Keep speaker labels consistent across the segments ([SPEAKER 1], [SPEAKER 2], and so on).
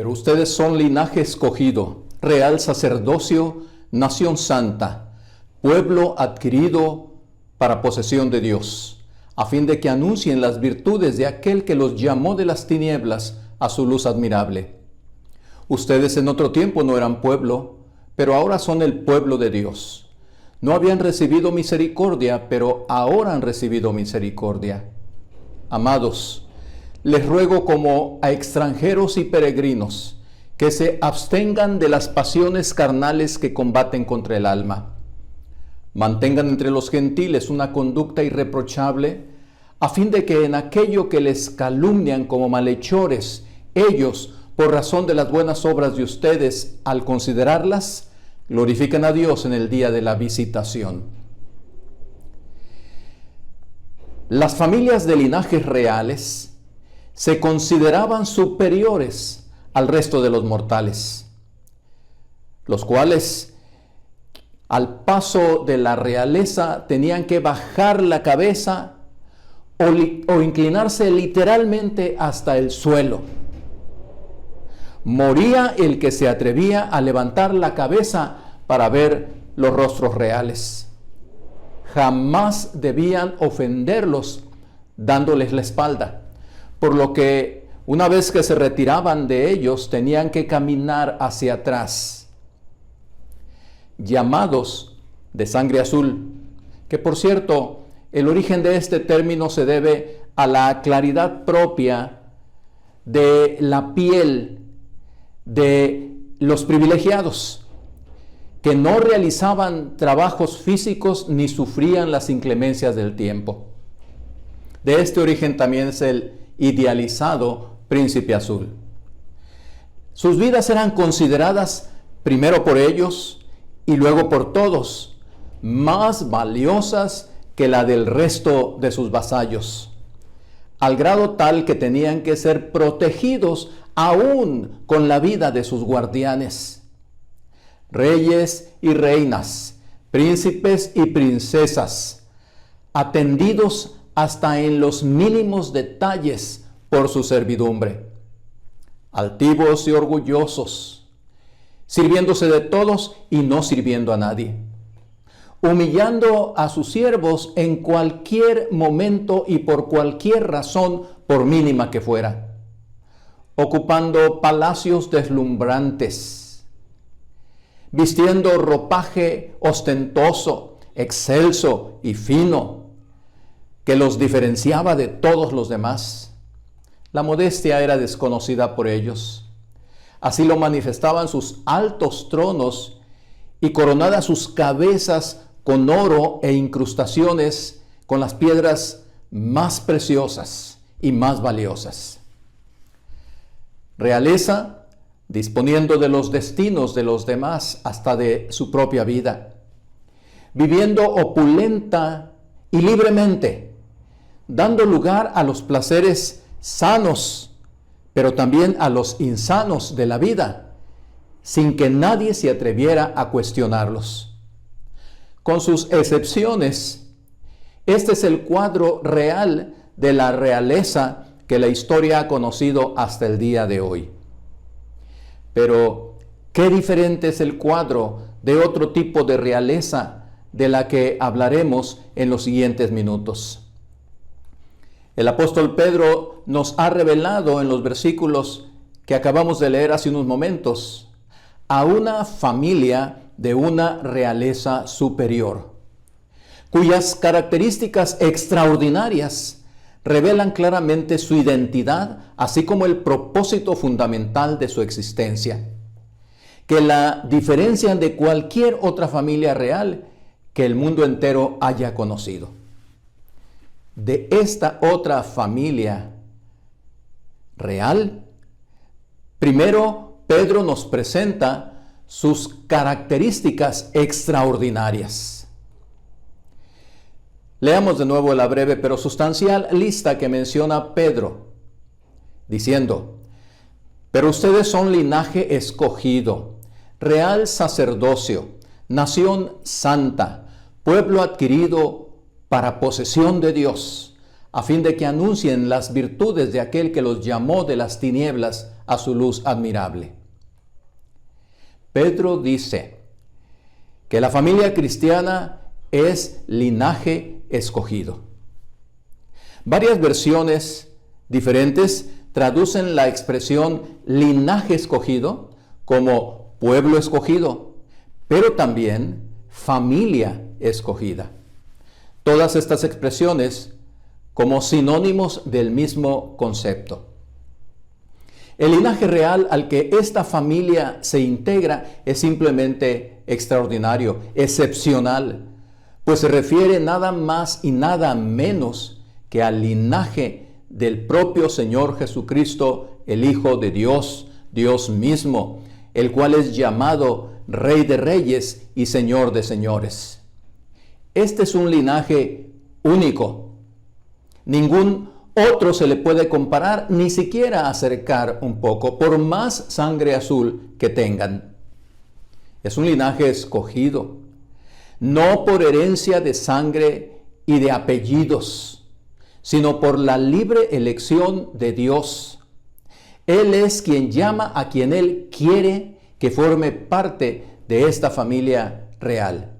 [SPEAKER 1] Pero ustedes son linaje escogido, real sacerdocio, nación santa, pueblo adquirido para posesión de Dios, a fin de que anuncien las virtudes de aquel que los llamó de las tinieblas a su luz admirable. Ustedes en otro tiempo no eran pueblo, pero ahora son el pueblo de Dios. No habían recibido misericordia, pero ahora han recibido misericordia. Amados, les ruego como a extranjeros y peregrinos que se abstengan de las pasiones carnales que combaten contra el alma. Mantengan entre los gentiles una conducta irreprochable, a fin de que en aquello que les calumnian como malhechores, ellos, por razón de las buenas obras de ustedes, al considerarlas, glorifiquen a Dios en el día de la visitación. Las familias de linajes reales se consideraban superiores al resto de los mortales, los cuales al paso de la realeza tenían que bajar la cabeza o inclinarse literalmente hasta el suelo. Moría el que se atrevía a levantar la cabeza para ver los rostros reales. Jamás debían ofenderlos dándoles la espalda, por lo que una vez que se retiraban de ellos tenían que caminar hacia atrás. Llamados de sangre azul, que por cierto, el origen de este término se debe a la claridad propia de la piel de los privilegiados, que no realizaban trabajos físicos ni sufrían las inclemencias del tiempo. De este origen también es el idealizado príncipe azul. Sus vidas eran consideradas primero por ellos y luego por todos más valiosas que la del resto de sus vasallos, al grado tal que tenían que ser protegidos aún con la vida de sus guardianes. Reyes y reinas, príncipes y princesas, atendidos hasta en los mínimos detalles por su servidumbre, altivos y orgullosos, sirviéndose de todos y no sirviendo a nadie, humillando a sus siervos en cualquier momento y por cualquier razón, por mínima que fuera, ocupando palacios deslumbrantes, vistiendo ropaje ostentoso, excelso y fino, que los diferenciaba de todos los demás. La modestia era desconocida por ellos. Así lo manifestaban sus altos tronos y coronadas sus cabezas con oro e incrustaciones con las piedras más preciosas y más valiosas. Realeza, disponiendo de los destinos de los demás hasta de su propia vida, viviendo opulenta y libremente, dando lugar a los placeres sanos, pero también a los insanos de la vida, sin que nadie se atreviera a cuestionarlos. Con sus excepciones, este es el cuadro real de la realeza que la historia ha conocido hasta el día de hoy. Pero, ¿qué diferente es el cuadro de otro tipo de realeza de la que hablaremos en los siguientes minutos? El apóstol Pedro nos ha revelado en los versículos que acabamos de leer hace unos momentos a una familia de una realeza superior, cuyas características extraordinarias revelan claramente su identidad, así como el propósito fundamental de su existencia, que la diferencian de cualquier otra familia real que el mundo entero haya conocido. De esta otra familia real, primero Pedro nos presenta sus características extraordinarias. Leamos de nuevo la breve pero sustancial lista que menciona Pedro, diciendo: pero ustedes son linaje escogido, real sacerdocio, nación santa, pueblo adquirido para posesión de Dios, a fin de que anuncien las virtudes de aquel que los llamó de las tinieblas a su luz admirable. Pedro dice que la familia cristiana es linaje escogido. Varias versiones diferentes traducen la expresión linaje escogido como pueblo escogido, pero también familia escogida. Todas estas expresiones como sinónimos del mismo concepto. El linaje real al que esta familia se integra es simplemente extraordinario, excepcional, pues se refiere nada más y nada menos que al linaje del propio Señor Jesucristo, el Hijo de Dios, Dios mismo, el cual es llamado Rey de Reyes y Señor de Señores. Este es un linaje único. Ningún otro se le puede comparar, ni siquiera acercar un poco, por más sangre azul que tengan. Es un linaje escogido, no por herencia de sangre y de apellidos, sino por la libre elección de Dios. Él es quien llama a quien Él quiere que forme parte de esta familia real.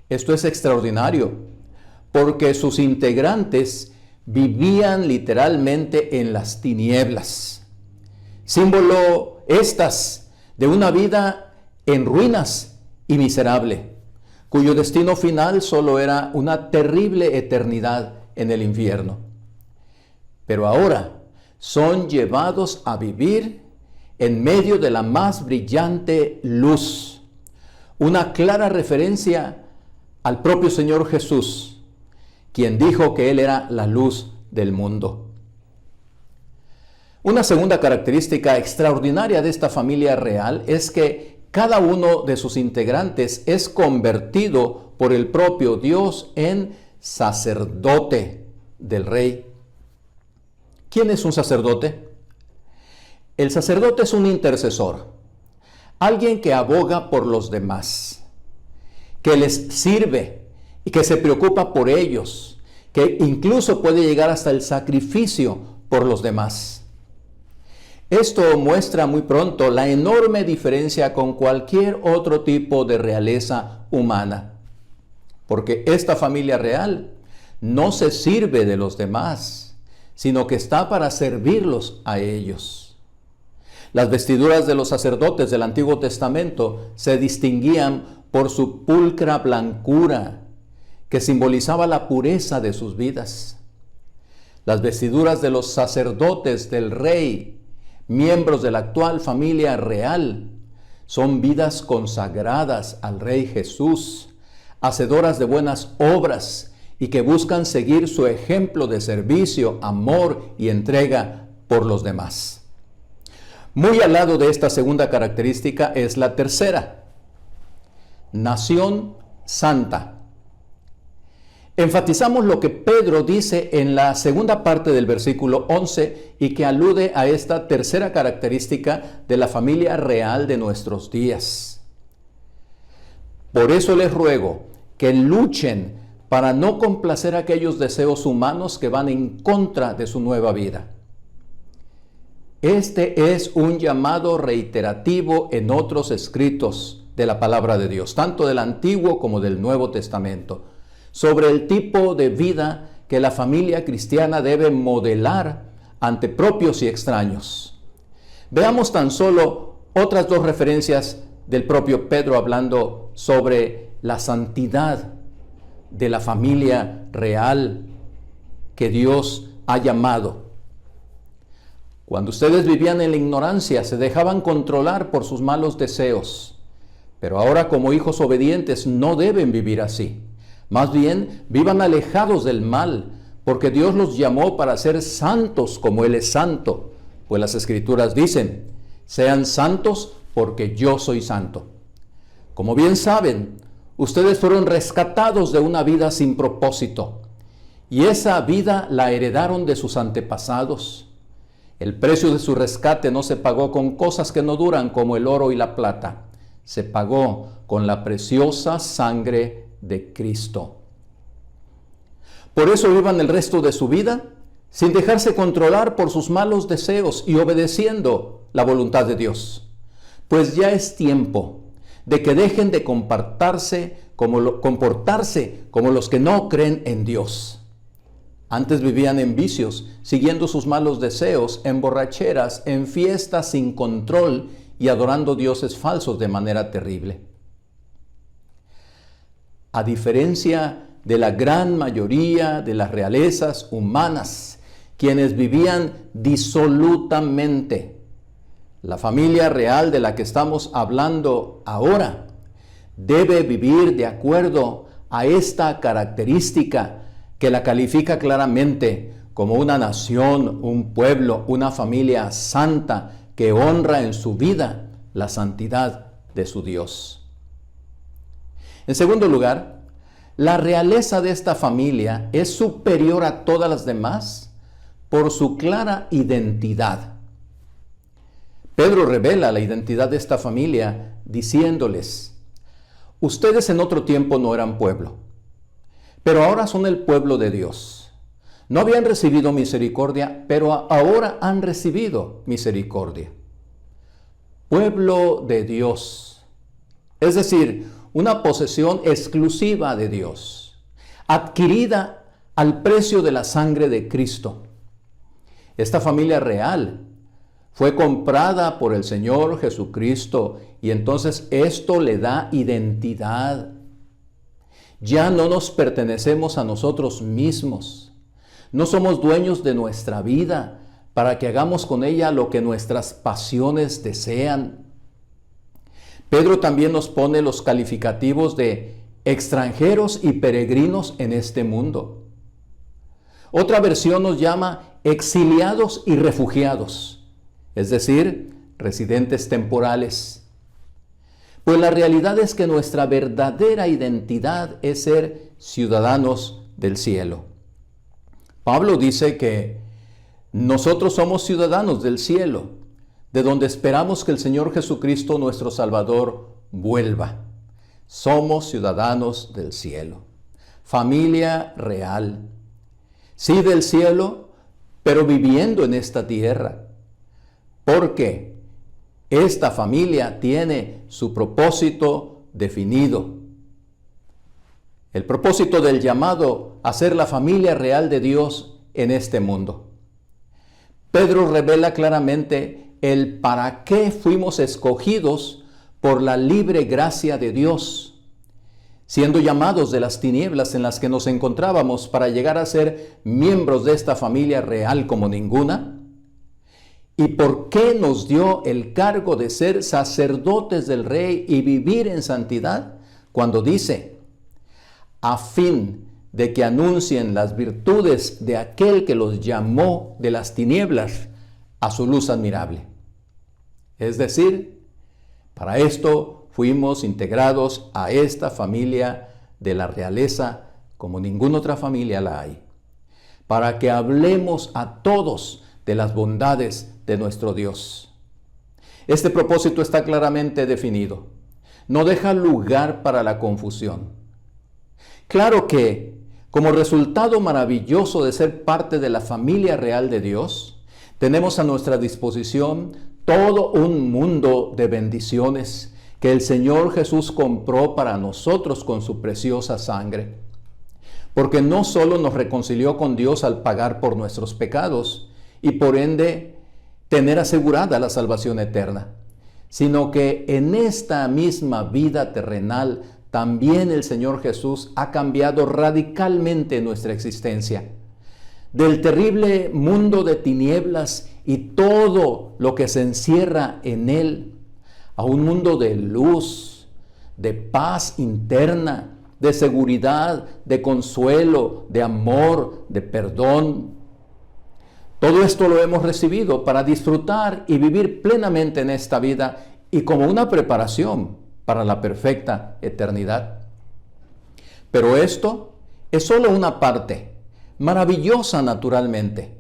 [SPEAKER 1] Esto es extraordinario, porque sus integrantes vivían literalmente en las tinieblas, símbolo estas de una vida en ruinas y miserable, cuyo destino final solo era una terrible eternidad en el infierno. Pero ahora son llevados a vivir en medio de la más brillante luz, una clara referencia al propio Señor Jesús, quien dijo que Él era la luz del mundo. Una segunda característica extraordinaria de esta familia real es que cada uno de sus integrantes es convertido por el propio Dios en sacerdote del Rey. ¿Quién es un sacerdote? El sacerdote es un intercesor, alguien que aboga por los demás, que les sirve y que se preocupa por ellos, que incluso puede llegar hasta el sacrificio por los demás. Esto muestra muy pronto la enorme diferencia con cualquier otro tipo de realeza humana, porque esta familia real no se sirve de los demás, sino que está para servirlos a ellos. Las vestiduras de los sacerdotes del Antiguo Testamento se distinguían por su pulcra blancura, que simbolizaba la pureza de sus vidas. Las vestiduras de los sacerdotes del Rey, miembros de la actual familia real, son vidas consagradas al Rey Jesús, hacedoras de buenas obras y que buscan seguir su ejemplo de servicio, amor y entrega por los demás. Muy al lado de esta segunda característica es la tercera: nación santa. Enfatizamos lo que Pedro dice en la segunda parte del versículo 11 y que alude a esta tercera característica de la familia real de nuestros días. Por eso les ruego que luchen para no complacer aquellos deseos humanos que van en contra de su nueva vida. Este es un llamado reiterativo en otros escritos de la palabra de Dios, tanto del Antiguo como del Nuevo Testamento, sobre el tipo de vida que la familia cristiana debe modelar ante propios y extraños. Veamos tan solo otras dos referencias del propio Pedro hablando sobre la santidad de la familia real que Dios ha llamado. Cuando ustedes vivían en la ignorancia, se dejaban controlar por sus malos deseos, pero ahora como hijos obedientes no deben vivir así. Más bien, vivan alejados del mal, porque Dios los llamó para ser santos como Él es santo. Pues las Escrituras dicen, sean santos porque yo soy santo. Como bien saben, ustedes fueron rescatados de una vida sin propósito, y esa vida la heredaron de sus antepasados. El precio de su rescate no se pagó con cosas que no duran como el oro y la plata. Se pagó con la preciosa sangre de Cristo. Por eso vivan el resto de su vida sin dejarse controlar por sus malos deseos y obedeciendo la voluntad de Dios. Pues ya es tiempo de que dejen de comportarse como los que no creen en Dios. Antes vivían en vicios, siguiendo sus malos deseos, en borracheras, en fiestas sin control y adorando dioses falsos de manera terrible. A diferencia de la gran mayoría de las realezas humanas, quienes vivían disolutamente, la familia real de la que estamos hablando ahora debe vivir de acuerdo a esta característica que la califica claramente como una nación, un pueblo, una familia santa que honra en su vida la santidad de su Dios. En segundo lugar, la realeza de esta familia es superior a todas las demás por su clara identidad. Pedro revela la identidad de esta familia diciéndoles: ustedes en otro tiempo no eran pueblo, pero ahora son el pueblo de Dios. No habían recibido misericordia, pero ahora han recibido misericordia. Pueblo de Dios, es decir, una posesión exclusiva de Dios, adquirida al precio de la sangre de Cristo. Esta familia real fue comprada por el Señor Jesucristo y entonces esto le da identidad. Ya no nos pertenecemos a nosotros mismos. No somos dueños de nuestra vida para que hagamos con ella lo que nuestras pasiones desean. Pedro también nos pone los calificativos de extranjeros y peregrinos en este mundo. Otra versión nos llama exiliados y refugiados, es decir, residentes temporales. Pues la realidad es que nuestra verdadera identidad es ser ciudadanos del cielo. Pablo dice que nosotros somos ciudadanos del cielo, de donde esperamos que el Señor Jesucristo, nuestro Salvador, vuelva. Somos ciudadanos del cielo, familia real. Sí, del cielo, pero viviendo en esta tierra. Porque esta familia tiene su propósito definido. El propósito del llamado a ser la familia real de Dios en este mundo. Pedro revela claramente el para qué fuimos escogidos por la libre gracia de Dios, siendo llamados de las tinieblas en las que nos encontrábamos para llegar a ser miembros de esta familia real como ninguna. ¿Y por qué nos dio el cargo de ser sacerdotes del Rey y vivir en santidad? Cuando dice, a fin de que anuncien las virtudes de aquel que los llamó de las tinieblas a su luz admirable. Es decir, para esto fuimos integrados a esta familia de la realeza como ninguna otra familia la hay, para que hablemos a todos de las bondades de nuestro Dios. Este propósito está claramente definido. No deja lugar para la confusión. Claro que, como resultado maravilloso de ser parte de la familia real de Dios, tenemos a nuestra disposición todo un mundo de bendiciones que el Señor Jesús compró para nosotros con su preciosa sangre. Porque no solo nos reconcilió con Dios al pagar por nuestros pecados y por ende tener asegurada la salvación eterna, sino que en esta misma vida terrenal también el Señor Jesús ha cambiado radicalmente nuestra existencia. Del terrible mundo de tinieblas y todo lo que se encierra en él, a un mundo de luz, de paz interna, de seguridad, de consuelo, de amor, de perdón. Todo esto lo hemos recibido para disfrutar y vivir plenamente en esta vida y como una preparación para la perfecta eternidad. Pero esto es solo una parte, maravillosa naturalmente.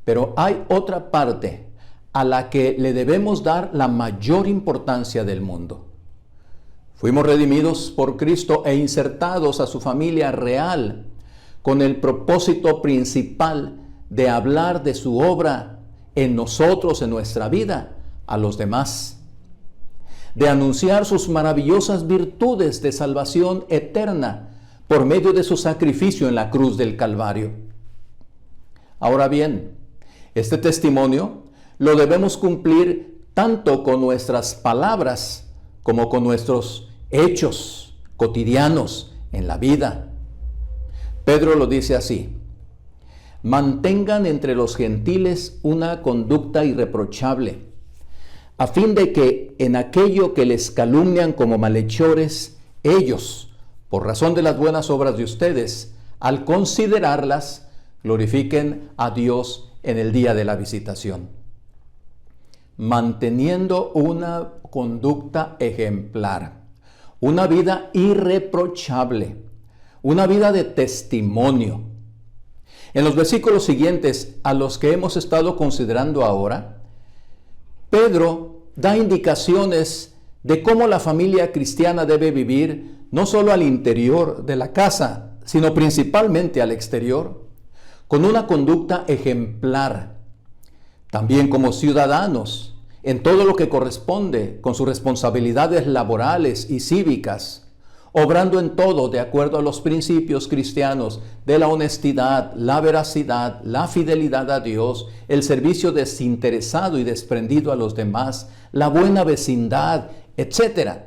[SPEAKER 1] Pero hay otra parte a la que le debemos dar la mayor importancia del mundo. Fuimos redimidos por Cristo e insertados a su familia real con el propósito principal de hablar de su obra en nosotros, en nuestra vida, a los demás, de anunciar sus maravillosas virtudes de salvación eterna por medio de su sacrificio en la cruz del Calvario. Ahora bien, este testimonio lo debemos cumplir tanto con nuestras palabras como con nuestros hechos cotidianos en la vida. Pedro lo dice así: mantengan entre los gentiles una conducta irreprochable, a fin de que en aquello que les calumnian como malhechores, ellos, por razón de las buenas obras de ustedes, al considerarlas, glorifiquen a Dios en el día de la visitación. Manteniendo una conducta ejemplar, una vida irreprochable, una vida de testimonio. En los versículos siguientes a los que hemos estado considerando ahora, Pedro da indicaciones de cómo la familia cristiana debe vivir, no solo al interior de la casa, sino principalmente al exterior, con una conducta ejemplar, también como ciudadanos, en todo lo que corresponde con sus responsabilidades laborales y cívicas, obrando en todo de acuerdo a los principios cristianos de la honestidad, la veracidad, la fidelidad a Dios, el servicio desinteresado y desprendido a los demás, la buena vecindad, etc.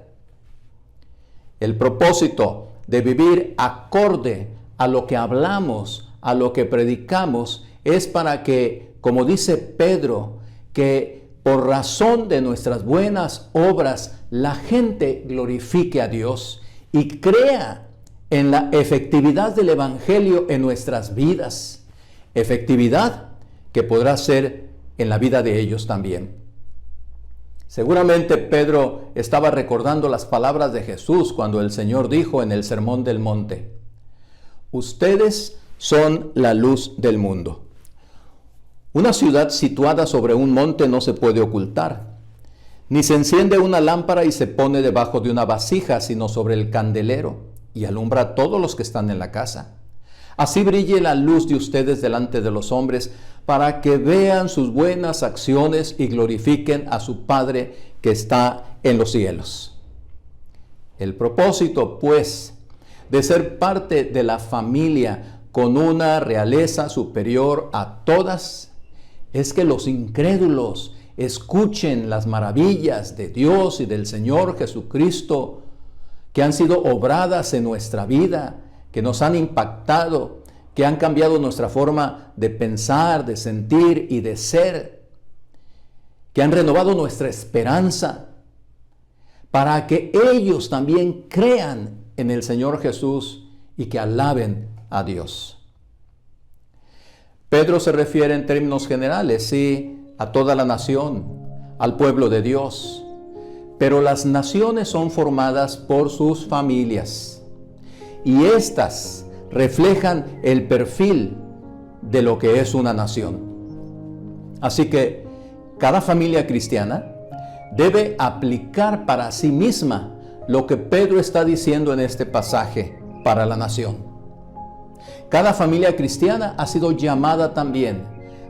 [SPEAKER 1] El propósito de vivir acorde a lo que hablamos, a lo que predicamos, es para que, como dice Pedro, que por razón de nuestras buenas obras la gente glorifique a Dios y crea en la efectividad del Evangelio en nuestras vidas, efectividad que podrá ser en la vida de ellos también. Seguramente Pedro estaba recordando las palabras de Jesús cuando el Señor dijo en el Sermón del Monte: ustedes son la luz del mundo. Una ciudad situada sobre un monte no se puede ocultar, ni se enciende una lámpara y se pone debajo de una vasija, sino sobre el candelero, y alumbra a todos los que están en la casa. Así brille la luz de ustedes delante de los hombres, para que vean sus buenas acciones y glorifiquen a su Padre que está en los cielos. El propósito, pues, de ser parte de la familia con una realeza superior a todas, es que los incrédulos escuchen las maravillas de Dios y del Señor Jesucristo que han sido obradas en nuestra vida, que nos han impactado, que han cambiado nuestra forma de pensar, de sentir y de ser, que han renovado nuestra esperanza, para que ellos también crean en el Señor Jesús y que alaben a Dios. Pedro se refiere en términos generales, sí, a toda la nación, al pueblo de Dios, pero las naciones son formadas por sus familias y éstas reflejan el perfil de lo que es una nación. Así que cada familia cristiana debe aplicar para sí misma lo que Pedro está diciendo en este pasaje para la nación. Cada familia cristiana ha sido llamada también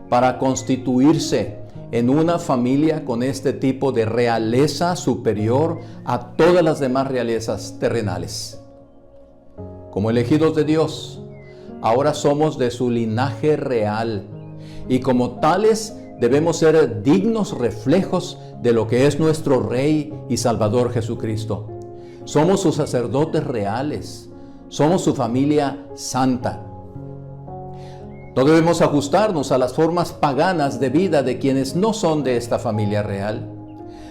[SPEAKER 1] para constituirse en una familia con este tipo de realeza superior a todas las demás realezas terrenales. Como elegidos de Dios, ahora somos de su linaje real y como tales debemos ser dignos reflejos de lo que es nuestro Rey y Salvador Jesucristo. Somos sus sacerdotes reales, somos su familia santa. No debemos ajustarnos a las formas paganas de vida de quienes no son de esta familia real.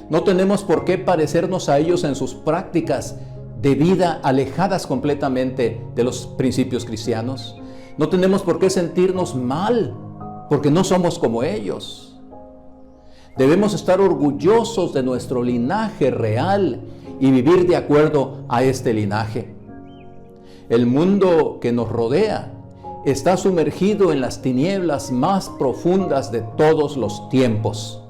[SPEAKER 1] No tenemos por qué parecernos a ellos en sus prácticas de vida alejadas completamente de los principios cristianos. No tenemos por qué sentirnos mal porque no somos como ellos. Debemos estar orgullosos de nuestro linaje real y vivir de acuerdo a este linaje. El mundo que nos rodea está sumergido en las tinieblas más profundas de todos los tiempos.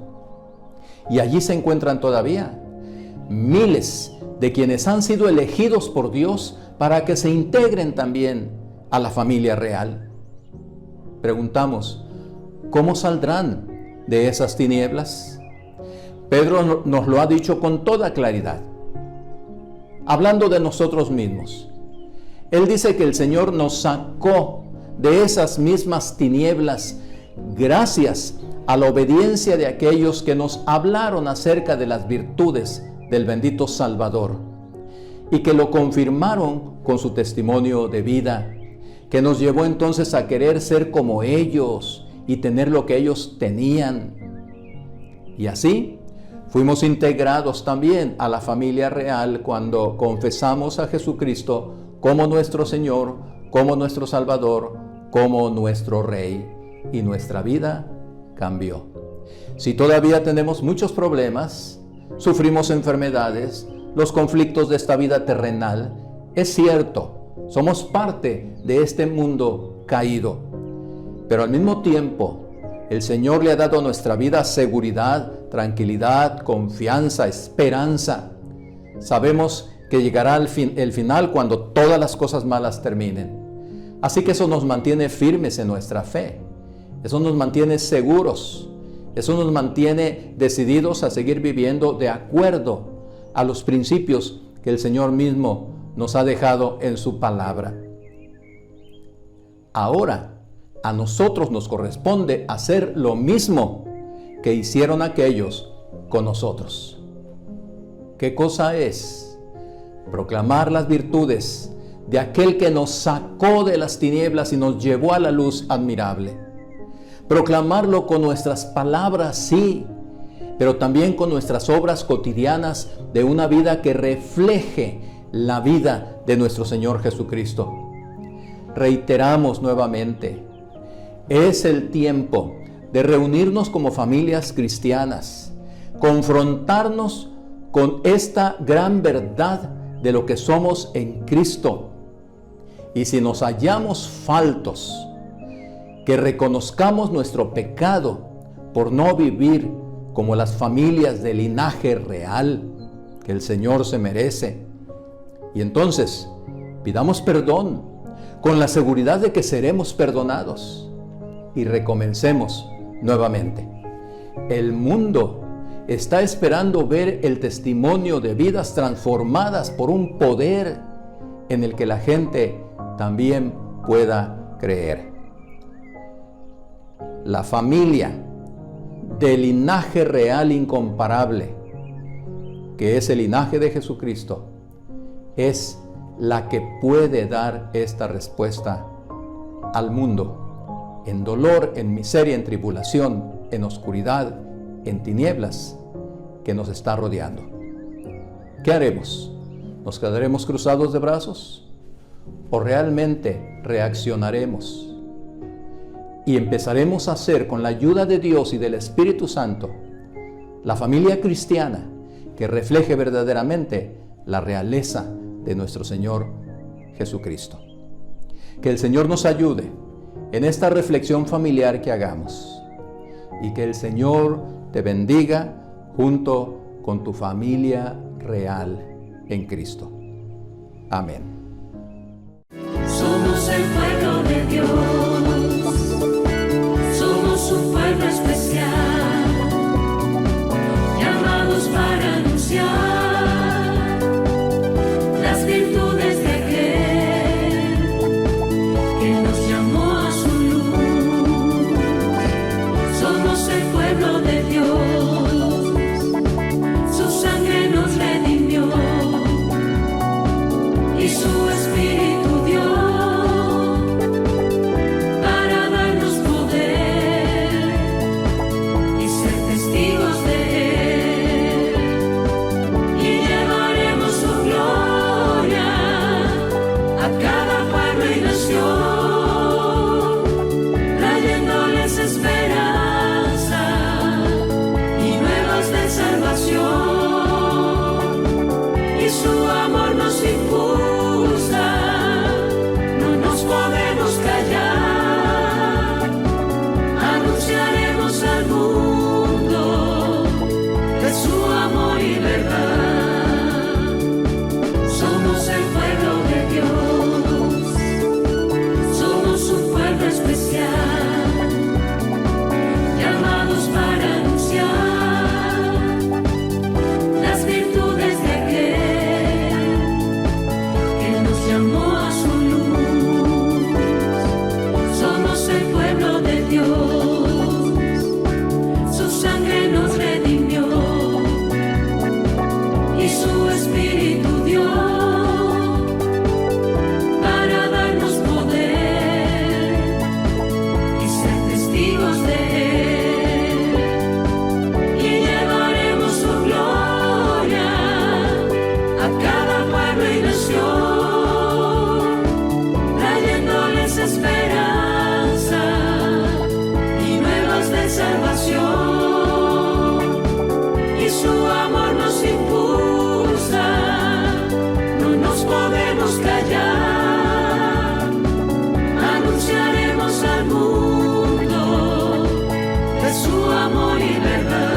[SPEAKER 1] Y allí se encuentran todavía miles de quienes han sido elegidos por Dios para que se integren también a la familia real. Preguntamos, ¿cómo saldrán de esas tinieblas? Pedro nos lo ha dicho con toda claridad, hablando de nosotros mismos. Él dice que el Señor nos sacó de esas mismas tinieblas gracias a la obediencia de aquellos que nos hablaron acerca de las virtudes del bendito Salvador y que lo confirmaron con su testimonio de vida, que nos llevó entonces a querer ser como ellos y tener lo que ellos tenían. Y así fuimos integrados también a la familia real cuando confesamos a Jesucristo como nuestro Señor, como nuestro Salvador, como nuestro Rey, y nuestra vida cambió. Si todavía tenemos muchos problemas, sufrimos enfermedades, los conflictos de esta vida terrenal, es cierto, somos parte de este mundo caído, pero al mismo tiempo el Señor le ha dado a nuestra vida seguridad, tranquilidad, confianza, esperanza. Sabemos que llegará el final cuando todas las cosas malas terminen. Así que eso nos mantiene firmes en nuestra fe. Eso nos mantiene seguros. Eso nos mantiene decididos a seguir viviendo de acuerdo a los principios que el Señor mismo nos ha dejado en su palabra. Ahora, a nosotros nos corresponde hacer lo mismo que hicieron aquellos con nosotros. ¿Qué cosa es? Proclamar las virtudes de aquel que nos sacó de las tinieblas y nos llevó a la luz admirable. Proclamarlo con nuestras palabras, sí, pero también con nuestras obras cotidianas de una vida que refleje la vida de nuestro Señor Jesucristo. Reiteramos nuevamente, es el tiempo de reunirnos como familias cristianas, confrontarnos con esta gran verdad de lo que somos en Cristo. Y si nos hallamos faltos, que reconozcamos nuestro pecado por no vivir como las familias de linaje real que el Señor se merece. Y entonces pidamos perdón con la seguridad de que seremos perdonados y recomencemos nuevamente. El mundo está esperando ver el testimonio de vidas transformadas por un poder en el que la gente también pueda creer. La familia de linaje real incomparable, que es el linaje de Jesucristo, es la que puede dar esta respuesta al mundo, en dolor, en miseria, en tribulación, en oscuridad, en tinieblas que nos está rodeando. ¿Qué haremos? ¿Nos quedaremos cruzados de brazos? ¿O realmente reaccionaremos? Y empezaremos a ser, con la ayuda de Dios y del Espíritu Santo, la familia cristiana que refleje verdaderamente la realeza de nuestro Señor Jesucristo. Que el Señor nos ayude en esta reflexión familiar que hagamos y que el Señor te bendiga junto con tu familia real en Cristo. Amén.
[SPEAKER 2] Somos el pueblo de Dios, somos un pueblo especial, llamados para anunciar las virtudes de aquel que nos llamó a su luz. Somos el pueblo de Dios, su sangre nos redimió y su Espíritu dio para darnos poder y ser testigos de Él, y llevaremos su gloria a cada pueblo y nación, trayéndoles esperanza y nuevas de salvación, y su amor nos impulsa. No nos podemos callar, anunciaremos al mundo de su amor y verdad. Somos el pueblo de Dios, su Espíritu dio para darnos poder y ser testigos de Él, y llevaremos su gloria a cada pueblo y nación, trayéndoles esperanza y nuevas de salvación. Y su amor nos impulsa, no nos podemos callar, anunciaremos al mundo de su amor y verdad.